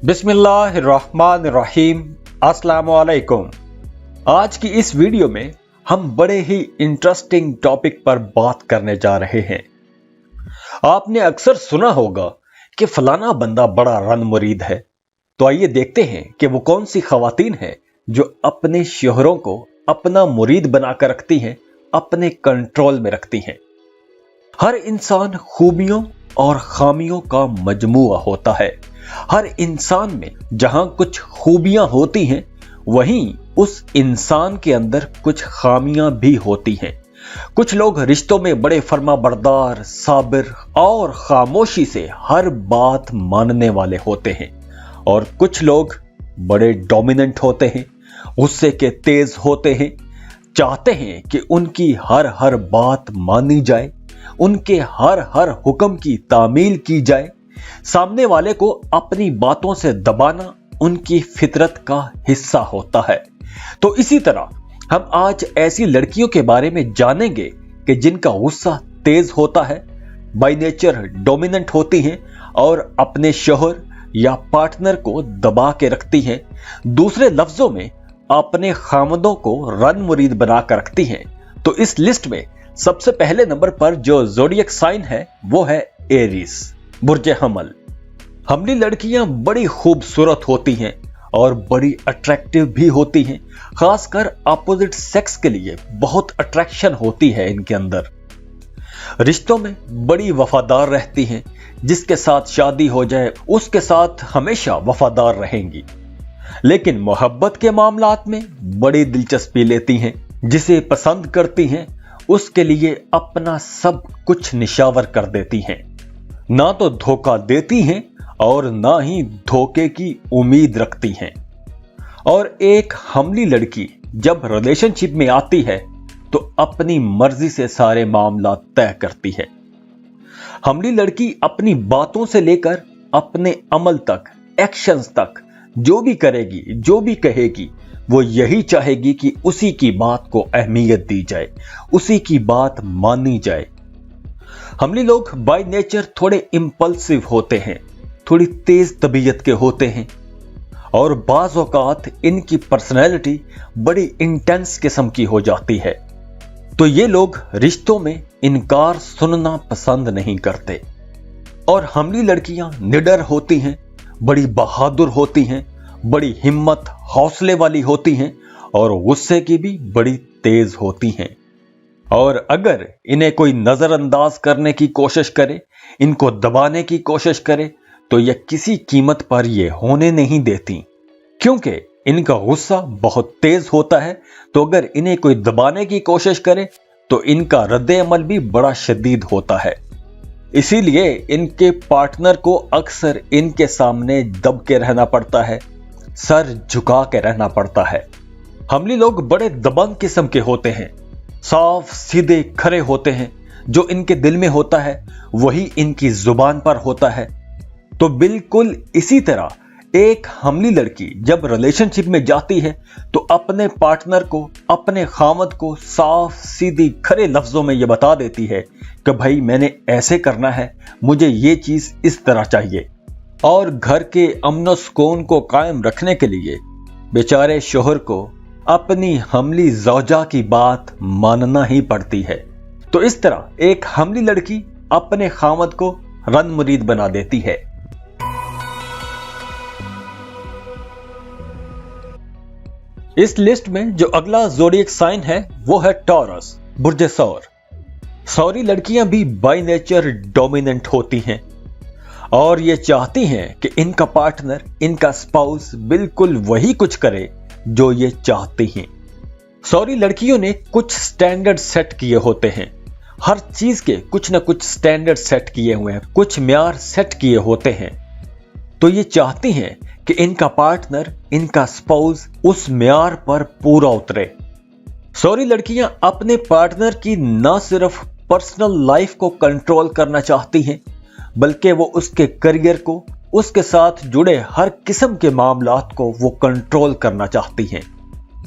बिस्मिल्लाहिर्रहमानिर्रहीम। अस्सलाम वालेकुम। आज की इस वीडियो में हम बड़े ही इंटरेस्टिंग टॉपिक पर बात करने जा रहे हैं। आपने अक्सर सुना होगा कि फलाना बंदा बड़ा रन मुरीद है। तो आइए देखते हैं कि वो कौन सी खवातीन है जो अपने शोहरों को अपना मुरीद बनाकर रखती हैं, अपने कंट्रोल में रखती हैं। हर इंसान खूबियों और खामियों का मजमुआ होता है। हर इंसान में जहां कुछ खूबियां होती हैं, वहीं उस इंसान के अंदर कुछ खामियां भी होती हैं। कुछ लोग रिश्तों में बड़े फर्माबरदार, साबिर और खामोशी से हर बात मानने वाले होते हैं, और कुछ लोग बड़े डोमिनेंट होते हैं, गुस्से के तेज होते हैं, चाहते हैं कि उनकी हर बात मानी जाए, उनके हर हुक्म की तामील की जाए। सामने वाले को अपनी बातों से दबाना उनकी फितरत का हिस्सा होता है। तो इसी तरह हम आज ऐसी लड़कियों के बारे में जानेंगे कि जिनका गुस्सा तेज होता है, बाय नेचर डोमिनेंट होती हैं और अपने शोहर या पार्टनर को दबा के रखती हैं। दूसरे लफ्जों में अपने खामदों को रन मुरीद बनाकर रखती हैं। तो इस लिस्ट में सबसे पहले नंबर पर जो ज़ोडिएक साइन है वो है एरीज, बुर्ज हमल। हमली लड़कियां बड़ी खूबसूरत होती हैं और बड़ी अट्रैक्टिव भी होती हैं। खासकर अपोजिट सेक्स के लिए बहुत अट्रैक्शन होती है इनके अंदर। रिश्तों में बड़ी वफादार रहती हैं। जिसके साथ शादी हो जाए उसके साथ हमेशा वफादार रहेंगी। लेकिन मोहब्बत के मामलात में बड़ी दिलचस्पी लेती हैं। जिसे पसंद करती हैं उसके लिए अपना सब कुछ निशावर कर देती हैं। ना तो धोखा देती हैं और ना ही धोखे की उम्मीद रखती हैं। और एक हमली लड़की जब रिलेशनशिप में आती है तो अपनी मर्जी से सारे मामला तय करती है। हमली लड़की अपनी बातों से लेकर अपने अमल तक, एक्शंस तक जो भी करेगी, जो भी कहेगी, वो यही चाहेगी कि उसी की बात को अहमियत दी जाए, उसी की बात मानी जाए। हमली लोग बाय नेचर थोड़े इंपल्सिव होते हैं, थोड़ी तेज तबीयत के होते हैं, और बाज़ औक़ात इनकी पर्सनैलिटी बड़ी इंटेंस किस्म की हो जाती है। तो ये लोग रिश्तों में इनकार सुनना पसंद नहीं करते। और हमली लड़कियां निडर होती हैं, बड़ी बहादुर होती हैं, बड़ी हिम्मत हौसले वाली होती हैं, और गुस्से की भी बड़ी तेज होती हैं। और अगर इन्हें कोई नजरअंदाज करने की कोशिश करे, इनको दबाने की कोशिश करे, तो यह किसी कीमत पर यह होने नहीं देती, क्योंकि इनका गुस्सा बहुत तेज होता है। तो अगर इन्हें कोई दबाने की कोशिश करे तो इनका रद्द अमल भी बड़ा शदीद होता है। इसीलिए इनके पार्टनर को अक्सर इनके सामने दब के रहना पड़ता है, सर झुका के रहना पड़ता है। हमली लोग बड़े दबंग किस्म के होते हैं, साफ सीधे खरे होते हैं। जो इनके दिल में होता है वही इनकी जुबान पर होता है। तो बिल्कुल इसी तरह एक हमली लड़की जब रिलेशनशिप में जाती है तो अपने पार्टनर को, अपने खामद को साफ सीधी खरे लफ्जों में यह बता देती है कि भाई मैंने ऐसे करना है, मुझे ये चीज इस तरह चाहिए। और घर के अमन सुकून को कायम रखने के लिए बेचारे शोहर को अपनी हमली ज़ौजा की बात मानना ही पड़ती है। तो इस तरह एक हमली लड़की अपने खामद को रन मुरीद बना देती है। इस लिस्ट में जो अगला ज़ोडिएक साइन है वो है टॉरस, बुर्ज सौर। सौरी लड़कियां भी बाय नेचर डोमिनेंट होती हैं और ये चाहती हैं कि इनका पार्टनर, इनका स्पाउस बिल्कुल वही कुछ करे जो ये चाहती हैं। सौरी लड़कियों ने कुछ स्टैंडर्ड सेट किए होते हैं। हर चीज के कुछ ना कुछ स्टैंडर्ड सेट किए हुए हैं, कुछ म्यार सेट किए होते हैं। तो ये चाहती हैं कि इनका पार्टनर, इनका स्पाउस उस म्यार पर पूरा उतरे। सौरी लड़कियां अपने पार्टनर की न सिर्फ पर्सनल लाइफ को कंट्रोल करना चाहती हैं, बल्कि वो उसके करियर को, उसके साथ जुड़े हर किस्म के मामलात को वो कंट्रोल करना चाहती हैं।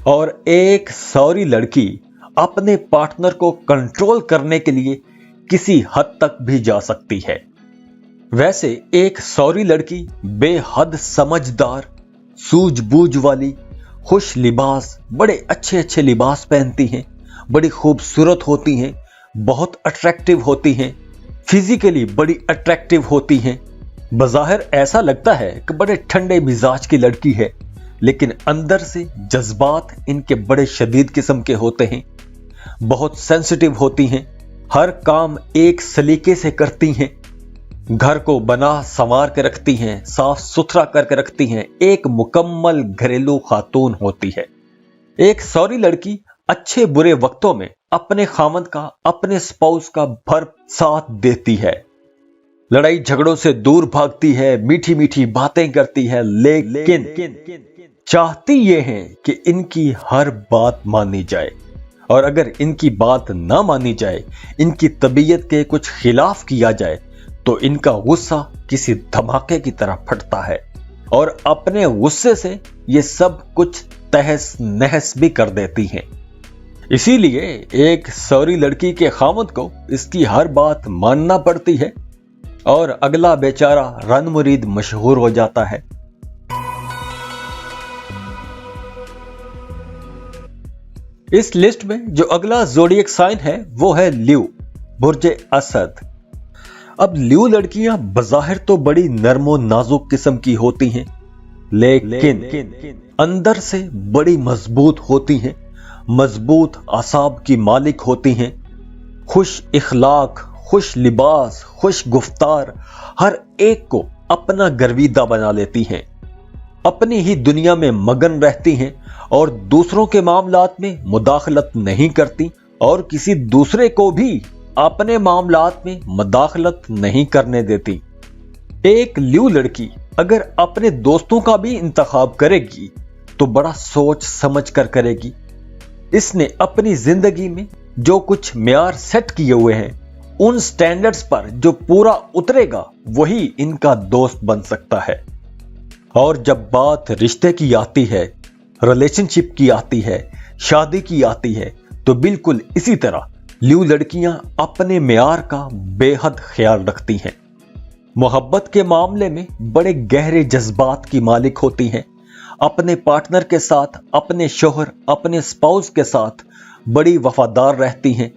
और एक सौरी लड़की अपने पार्टनर को कंट्रोल करने के लिए किसी हद तक भी जा सकती है। वैसे एक सौरी लड़की बेहद समझदार, सूझबूझ वाली, खुश लिबास, बड़े अच्छे अच्छे लिबास पहनती हैं, बड़ी खूबसूरत होती हैं, बहुत अट्रैक्टिव होती हैं, फिजिकली बड़ी अट्रैक्टिव होती हैं। बज़ाहिर ऐसा लगता है कि बड़े ठंडे मिजाज की लड़की है, लेकिन अंदर से जज्बात इनके बड़े शदीद किस्म के होते हैं, बहुत सेंसिटिव होती हैं, हर काम एक सलीके से करती हैं, घर को बना संवार के रखती हैं, साफ सुथरा करके रखती हैं, एक मुकम्मल घरेलू खातून होती है। एक सौरी लड़की अच्छे बुरे वक्तों में अपने खामद का, अपने स्पाउस का भर साथ देती है, लड़ाई झगड़ों से दूर भागती है, मीठी मीठी बातें करती है, लेकिन चाहती ये है कि इनकी हर बात मानी जाए, और अगर इनकी बात ना मानी जाए, इनकी तबीयत के कुछ खिलाफ किया जाए, तो इनका गुस्सा किसी धमाके की तरह फटता है और अपने गुस्से से ये सब कुछ तहस नहस भी कर देती हैं। इसीलिए एक सौरी लड़की के खामद को इसकी हर बात मानना पड़ती है और अगला बेचारा रन मुरीद मशहूर हो जाता है। इस लिस्ट में जो अगला ज़ोडिएक साइन है वो है ल्यू, बुर्जे असद। अब ल्यू लड़कियां बज़ाहिर तो बड़ी नर्मो नाजुक किस्म की होती हैं, लेकिन अंदर से बड़ी मजबूत होती हैं, मजबूत आसाब की मालिक होती हैं, खुश इखलाक, खुश लिबास, खुश गुफ्तार, हर एक को अपना गर्विदा बना लेती हैं, अपनी ही दुनिया में मगन रहती हैं और दूसरों के मामलात में मुदाखलत नहीं करती और किसी दूसरे को भी अपने मामलात में मुदाखलत नहीं करने देती। एक ल्यू लड़की अगर अपने दोस्तों का भी इंतखाब करेगी तो बड़ा सोच समझ कर करेगी। इसने अपनी जिंदगी में जो कुछ म्यार सेट किए हुए हैं, उन स्टैंडर्ड्स पर जो पूरा उतरेगा वही इनका दोस्त बन सकता है। और जब बात रिश्ते की आती है, रिलेशनशिप की आती है, शादी की आती है, तो बिल्कुल इसी तरह ल्यू लड़कियां अपने म्यार का बेहद ख्याल रखती हैं। मोहब्बत के मामले में बड़े गहरे जज्बात की मालिक होती हैं, अपने पार्टनर के साथ, अपने शोहर, अपने स्पाउस के साथ बड़ी वफादार रहती हैं,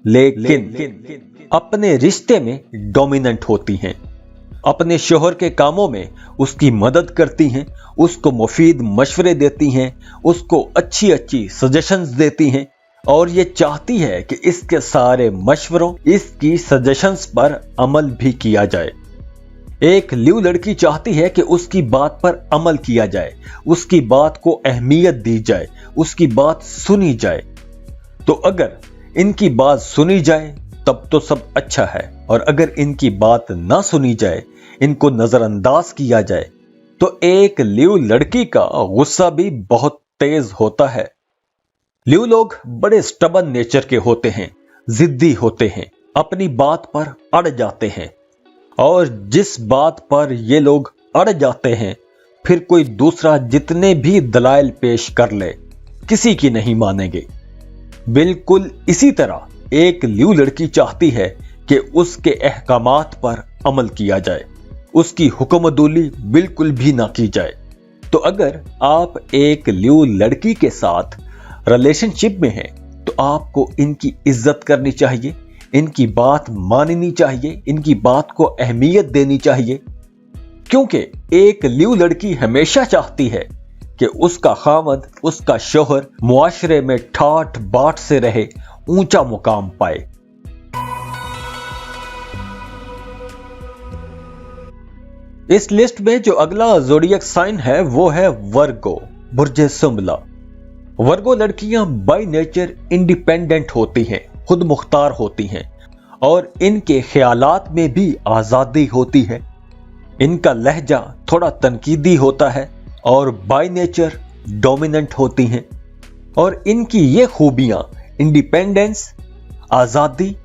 लेकिन अपने रिश्ते में डोमिनेंट होती हैं, अपने शोहर के कामों में उसकी मदद करती हैं, उसको मुफीद मशवरे देती हैं, उसको अच्छी अच्छी सजेशंस देती हैं और ये चाहती है कि इसके सारे मशवरों, इसकी सजेशंस पर अमल भी किया जाए। एक ल्यू लड़की चाहती है कि उसकी बात पर अमल किया जाए, उसकी बात को अहमियत दी जाए, उसकी बात सुनी जाए। तो अगर इनकी बात सुनी जाए तब तो सब अच्छा है, और अगर इनकी बात ना सुनी जाए, इनको नजरअंदाज किया जाए, तो एक ल्यू लड़की का गुस्सा भी बहुत तेज होता है। ल्यू लोग बड़े स्टबन नेचर के होते हैं, जिद्दी होते हैं, अपनी बात पर अड़ जाते हैं, और जिस बात पर ये लोग अड़ जाते हैं, फिर कोई दूसरा जितने भी दलाइल पेश कर ले, किसी की नहीं मानेंगे। बिल्कुल इसी तरह एक ल्यू लड़की चाहती है कि उसके अहकामात पर अमल किया जाए, उसकी हुक्मदुली बिल्कुल भी ना की जाए। तो अगर आप एक ल्यू लड़की के साथ रिलेशनशिप में हैं, तो आपको इनकी इज्जत करनी चाहिए, इनकी बात माननी चाहिए, इनकी बात को अहमियत देनी चाहिए, क्योंकि एक ल्यू लड़की हमेशा चाहती है कि उसका खामद, उसका शोहर मुआशरे में ठाठ बाट से रहे, ऊंचा मुकाम पाए। इस लिस्ट में जो अगला ज़ोडिएक साइन है वो है वर्गो, बुर्जे सुंबला। वर्गो लड़कियां बाय नेचर इंडिपेंडेंट होती हैं, खुद मुख्तार होती हैं और इनके ख्यालात में भी आजादी होती है। इनका लहजा थोड़ा तनकीदी होता है और बाय नेचर डोमिनेंट होती हैं, और इनकी ये खूबियां इंडिपेंडेंस, आजादी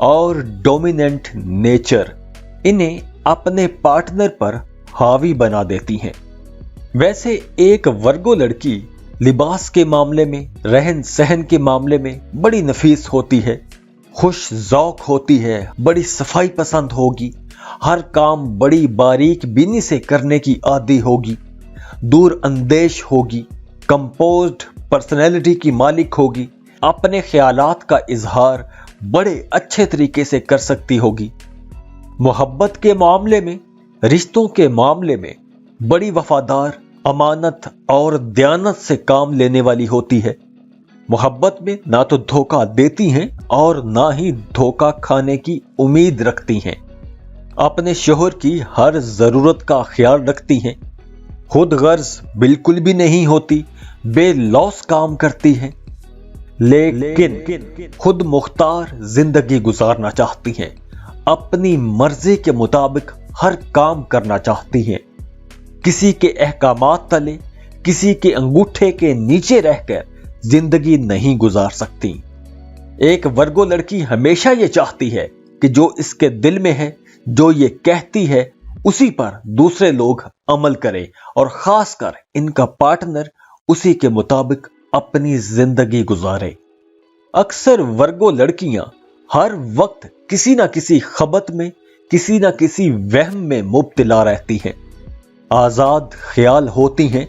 और डोमिनेंट नेचर इन्हें अपने पार्टनर पर हावी बना देती हैं। वैसे एक वर्गो लड़की लिबास के मामले में, रहन सहन के मामले में बड़ी नफीस होती है, खुश ज़ौक होती है, बड़ी सफाई पसंद होगी, हर काम बड़ी बारीक बीनी से करने की आदी होगी, दूर अंदेश होगी, कंपोज्ड पर्सनैलिटी की मालिक होगी, अपने ख्यालात का इजहार बड़े अच्छे तरीके से कर सकती होगी, मोहब्बत के मामले में, रिश्तों के मामले में बड़ी वफादार, अमानत और दयानत से काम लेने वाली होती है। मोहब्बत में ना तो धोखा देती हैं और ना ही धोखा खाने की उम्मीद रखती हैं। अपने शोहर की हर जरूरत का ख्याल रखती हैं। खुद गर्ज बिल्कुल भी नहीं होती, बेलौस काम करती हैं, लेकिन खुद मुख्तार जिंदगी गुजारना चाहती हैं। अपनी मर्जी के मुताबिक हर काम करना चाहती हैं। किसी के अहकामात तले, किसी के अंगूठे के नीचे रहकर जिंदगी नहीं गुजार सकती। एक वर्गो लड़की हमेशा ये चाहती है कि जो इसके दिल में है, जो ये कहती है, उसी पर दूसरे लोग अमल करें और खासकर इनका पार्टनर उसी के मुताबिक अपनी जिंदगी गुजारे। अक्सर वर्गो लड़कियां हर वक्त किसी ना किसी खबत में, किसी ना किसी वहम में मुब्तला रहती हैं। आजाद ख्याल होती हैं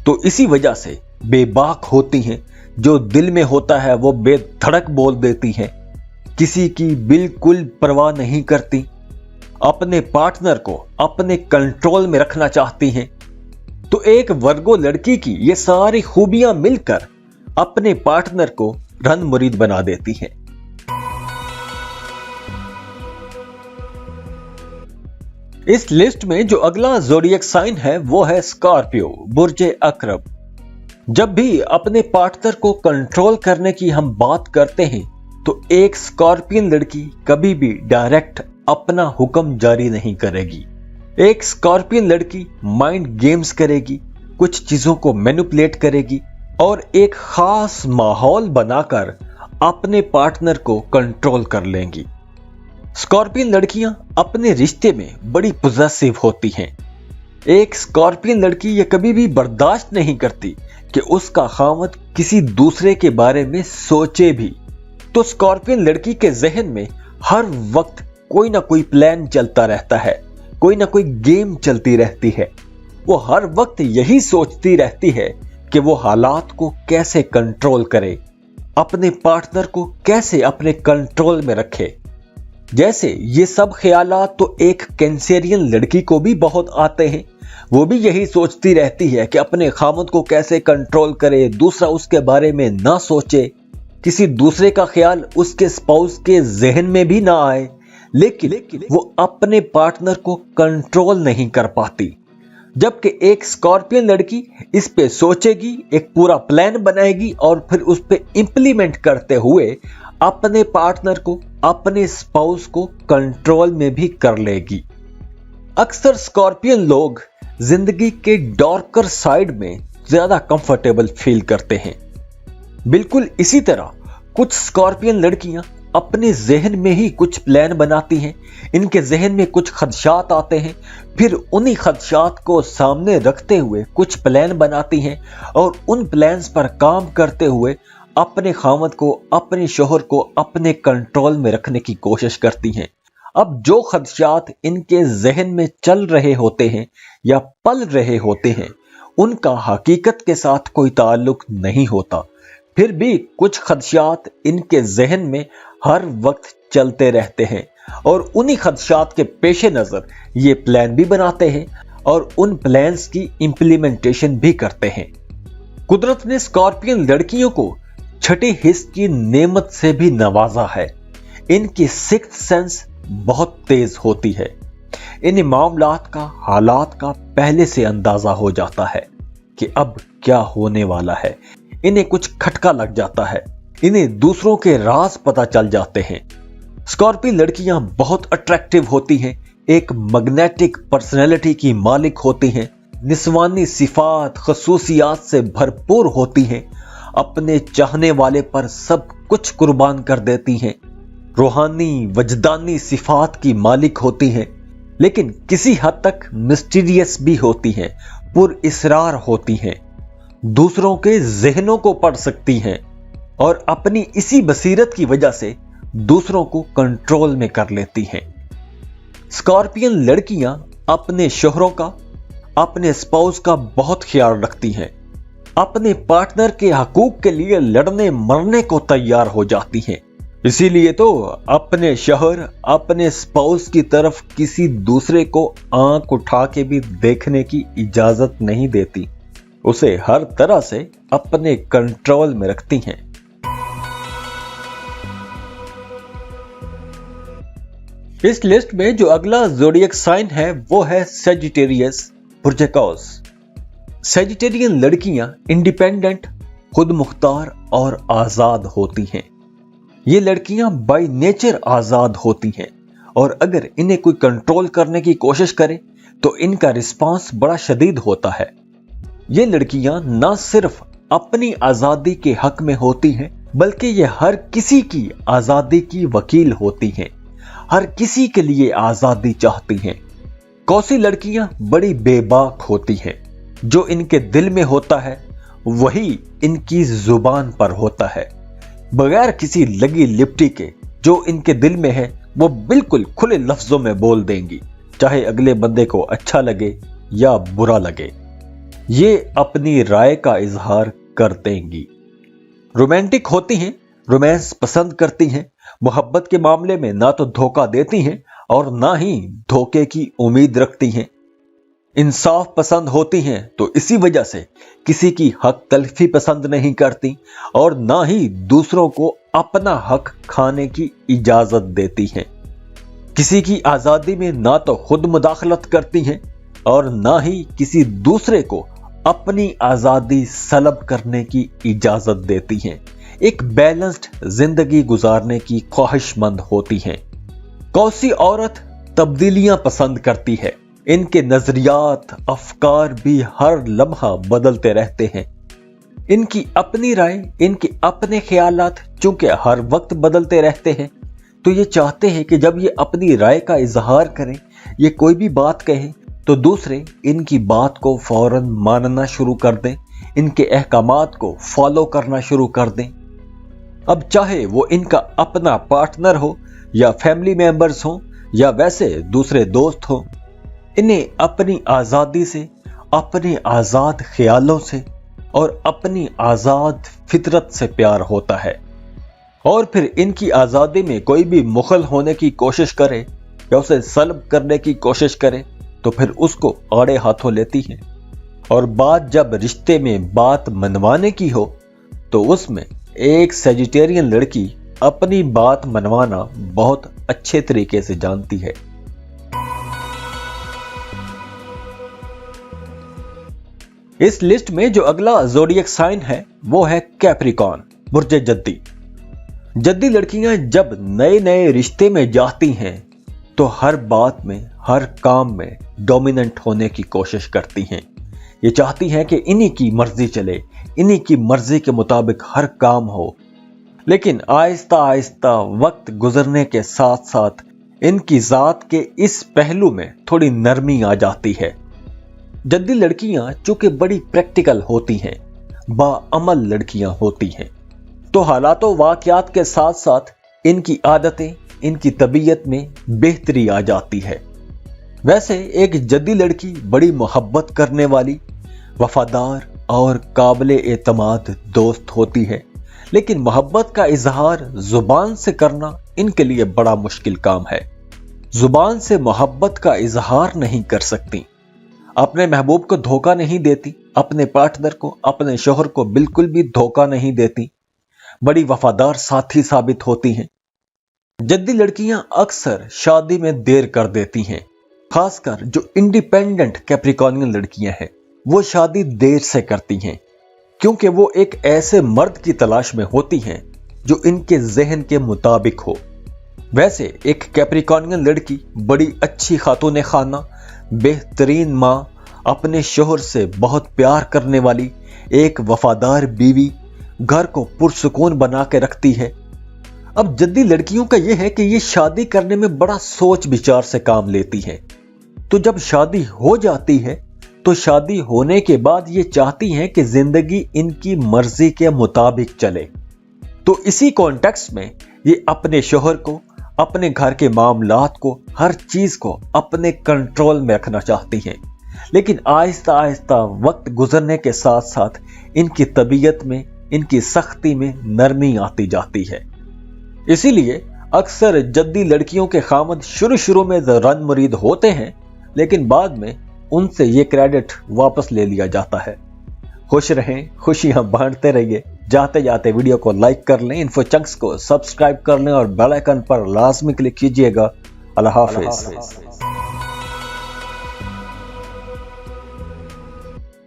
तो इसी वजह से बेबाक होती हैं। जो दिल में होता है वो बेधड़क बोल देती हैं, किसी की बिल्कुल परवाह नहीं करती, अपने पार्टनर को अपने कंट्रोल में रखना चाहती हैं। तो एक वर्गो लड़की की ये सारी खूबियां मिलकर अपने पार्टनर को रन मुरीद बना देती हैं। इस लिस्ट में जो अगला ज़ोडिएक साइन है वो है स्कॉर्पियो, बुर्जे अकरब। जब भी अपने पार्टनर को कंट्रोल करने की हम बात करते हैं तो एक स्कॉर्पियन लड़की कभी भी डायरेक्ट अपना हुक्म जारी नहीं करेगी। एक स्कॉर्पियन लड़की माइंड गेम्स करेगी, कुछ चीजों को मैनिपुलेट करेगी और एक खास माहौल बनाकर अपने पार्टनर को कंट्रोल कर लेंगी। स्कॉर्पियन लड़कियां अपने रिश्ते में बड़ी पॉसेसिव होती हैं। एक स्कॉर्पियन लड़की ये कभी भी बर्दाश्त नहीं करती कि उसका खामद किसी दूसरे के बारे में सोचे भी। तो स्कॉर्पियन लड़की के जहन में हर वक्त कोई ना कोई प्लान चलता रहता है, कोई ना कोई गेम चलती रहती है। वो हर वक्त यही सोचती रहती है कि वो हालात को कैसे कंट्रोल करे, अपने पार्टनर को कैसे अपने कंट्रोल में रखे। जैसे ये सब ख्यालात तो एक कैंसेरियन लड़की को भी बहुत आते हैं। वो भी यही सोचती रहती है कि अपने खामद को कैसे कंट्रोल करे, दूसरा उसके बारे में ना सोचे, किसी दूसरे का ख्याल उसके स्पाउस के जहन में भी ना आए, लेकिन वो अपने पार्टनर को कंट्रोल नहीं कर पाती। जबकि एक स्कॉर्पियन लड़की इस पे सोचेगी, एक पूरा प्लान बनाएगी और फिर उस पे इंप्लीमेंट करते हुए अपने पार्टनर को, अपने स्पाउस को कंट्रोल में भी कर लेगी। अक्सर स्कॉर्पियन लोग जिंदगी के डार्कर साइड में ज्यादा कंफर्टेबल फील करते हैं। बिल्कुल इसी तरह कुछ स्कॉर्पियन लड़कियां अपने जहन में ही कुछ प्लान बनाती हैं। इनके जहन में कुछ खदशात आते हैं, फिर उन्हीं खदशात को सामने रखते हुए कुछ प्लान बनाती हैं और उन प्लान्स पर काम करते हुए अपने खामद को, अपने शोहर को अपने कंट्रोल में रखने की कोशिश करती हैं। अब जो खदशात इनके जहन में चल रहे होते हैं या पल रहे होते हैं, उनका हकीकत के साथ कोई ताल्लुक नहीं होता, फिर भी कुछ खदशात इनके जहन में हर वक्त चलते रहते हैं और उन्हीं खदशात के पेश नजर ये प्लान भी बनाते हैं और उन प्लान्स की इंप्लीमेंटेशन भी करते हैं। कुदरत ने स्कॉर्पियन लड़कियों को छठे हिस्स की नेमत से भी नवाजा है। इनकी सिक्स्थ सेंस बहुत तेज होती है। इन्हें मामलात का, हालात का पहले से अंदाजा हो जाता है कि अब क्या होने वाला है। इन्हें कुछ खटका लग जाता है, इन्हें दूसरों के राज पता चल जाते हैं। स्कॉर्पियन लड़कियां बहुत अट्रैक्टिव होती हैं, एक मैग्नेटिक पर्सनैलिटी की मालिक होती हैं, निस्वानी सिफात, खसूसियात से भरपूर होती हैं, अपने चाहने वाले पर सब कुछ कुर्बान कर देती हैं, रूहानी वजदानी सिफात की मालिक होती हैं, लेकिन किसी हद तक मिस्टीरियस भी होती हैं, पुरइसरार होती हैं, दूसरों के जहनों को पढ़ सकती हैं और अपनी इसी बसीरत की वजह से दूसरों को कंट्रोल में कर लेती हैं। स्कॉर्पियन लड़कियां अपने शोहरों का, अपने स्पाउस का बहुत ख्याल रखती हैं। अपने पार्टनर के हकूक के लिए लड़ने मरने को तैयार हो जाती हैं। इसीलिए तो अपने शोहर, अपने स्पाउस की तरफ किसी दूसरे को आंख उठा के भी देखने की इजाजत नहीं देती। उसे हर तरह से अपने कंट्रोल में रखती हैं। इस लिस्ट में जो अगला ज़ोडिएक साइन है वो है सजिटेरियस बुर्जकॉस। सजिटेरियन लड़कियां इंडिपेंडेंट, खुद मुख्तार और आजाद होती हैं। ये लड़कियां बाय नेचर आजाद होती हैं और अगर इन्हें कोई कंट्रोल करने की कोशिश करे तो इनका रिस्पांस बड़ा शदीद होता है। ये लड़कियां ना सिर्फ अपनी आजादी के हक में होती हैं बल्कि ये हर किसी की आजादी की वकील होती हैं, हर किसी के लिए आजादी चाहती हैं। कौसी लड़कियां बड़ी बेबाक होती हैं। जो इनके दिल में होता है वही इनकी जुबान पर होता है। बगैर किसी लगी लिपटी के जो इनके दिल में है वो बिल्कुल खुले लफ्जों में बोल देंगी, चाहे अगले बंदे को अच्छा लगे या बुरा लगे। ये अपनी राय का इजहार कर देंगी। रोमांटिक होती हैं, रोमांस पसंद करती हैं। मोहब्बत के मामले में ना तो धोखा देती हैं और ना ही धोखे की उम्मीद रखती हैं। इंसाफ पसंद होती हैं तो इसी वजह से किसी की हक तलफी पसंद नहीं करती और ना ही दूसरों को अपना हक खाने की इजाजत देती हैं। किसी की आजादी में ना तो खुद मुदाखलत करती हैं और ना ही किसी दूसरे को अपनी आजादी सलब करने की इजाजत देती हैं। एक बैलेंस्ड जिंदगी गुजारने की ख्वाहिशमंद होती हैं। कौसी औरत तब्दीलियां पसंद करती है। इनके नजरियात, अफकार भी हर लम्हा बदलते रहते हैं। इनकी अपनी राय, इनके अपने ख्यालात चूंकि हर वक्त बदलते रहते हैं तो ये चाहते हैं कि जब ये अपनी राय का इजहार करें, ये कोई भी बात कहें तो दूसरे इनकी बात को फौरन मानना शुरू कर दें, इनके अहकामात को फॉलो करना शुरू कर दें। अब चाहे वो इनका अपना पार्टनर हो या फैमिली मेंबर्स हो या वैसे दूसरे दोस्त हो, इन्हें अपनी आजादी से, अपने आजाद ख्यालों से और अपनी आजाद फितरत से प्यार होता है। और फिर इनकी आजादी में कोई भी मुखल होने की कोशिश करे या उसे सल्ब करने की कोशिश करे तो फिर उसको आड़े हाथों लेती हैं। और बात जब रिश्ते में बात मनवाने की हो तो उसमें एक सेजिटेरियन लड़की अपनी बात मनवाना बहुत अच्छे तरीके से जानती है। इस लिस्ट में जो अगला ज़ोडिएक साइन है वो है कैप्रिकॉर्न, बुर्ज जद्दी। जद्दी लड़कियां जब नए नए रिश्ते में जाती हैं तो हर बात में, हर काम में डोमिनेंट होने की कोशिश करती हैं। ये चाहती हैं कि इन्हीं की मर्जी चले, इन्हीं की मर्जी के मुताबिक हर काम हो। लेकिन आहिस्ता आहिस्ता वक्त गुजरने के साथ साथ इनकी जात के इस पहलू में थोड़ी नरमी आ जाती है। जद्दी लड़कियां चूंकि बड़ी प्रैक्टिकल होती हैं, बाअमल लड़कियां होती हैं, तो हालातों वाकयात के साथ साथ इनकी आदतें, इनकी तबीयत में बेहतरी आ जाती है। वैसे एक जद्दी लड़की बड़ी मोहब्बत करने वाली, वफादार और काबिले एतमाद दोस्त होती है, लेकिन मोहब्बत का इजहार जुबान से करना इनके लिए बड़ा मुश्किल काम है। जुबान से मोहब्बत का इजहार नहीं कर सकती, अपने महबूब को धोखा नहीं देती, अपने पार्टनर को, अपने शोहर को बिल्कुल भी धोखा नहीं देती, बड़ी वफादार साथी साबित होती हैं। जद्दी लड़कियां अक्सर शादी में देर कर देती हैं। खासकर जो इंडिपेंडेंट कैप्रिकॉर्नियन लड़कियां हैं वो शादी देर से करती हैं क्योंकि वो एक ऐसे मर्द की तलाश में होती हैं जो इनके जहन के मुताबिक हो। वैसे एक कैप्रिकॉर्नियन लड़की बड़ी अच्छी खातून खाना, बेहतरीन माँ, अपने शोहर से बहुत प्यार करने वाली, एक वफादार बीवी, घर को पुरसुकून बना के रखती है। अब जद्दी लड़कियों का यह है कि ये शादी करने में बड़ा सोच विचार से काम लेती हैं। तो जब शादी हो जाती है तो शादी होने के बाद ये चाहती हैं कि जिंदगी इनकी मर्जी के मुताबिक चले। तो इसी कॉन्टेक्स्ट में ये अपने शोहर को, अपने घर के मामलात को, हर चीज को अपने कंट्रोल में रखना चाहती हैं। लेकिन आहिस्ता आहिस्ता वक्त गुजरने के साथ साथ इनकी तबीयत में, इनकी सख्ती में नरमी आती जाती है। इसीलिए अक्सर जद्दी लड़कियों के खामद शुरू में रन मुरीद होते हैं, लेकिन बाद में उनसे ये क्रेडिट वापस ले लिया जाता है। खुश रहें, खुशियां बांटते रहिए। जाते जाते वीडियो को लाइक कर लें, इन्फो चंक्स को सब्सक्राइब कर लें और बेल आइकन पर लाजमी क्लिक कीजिएगा। अल्लाह हाफिज।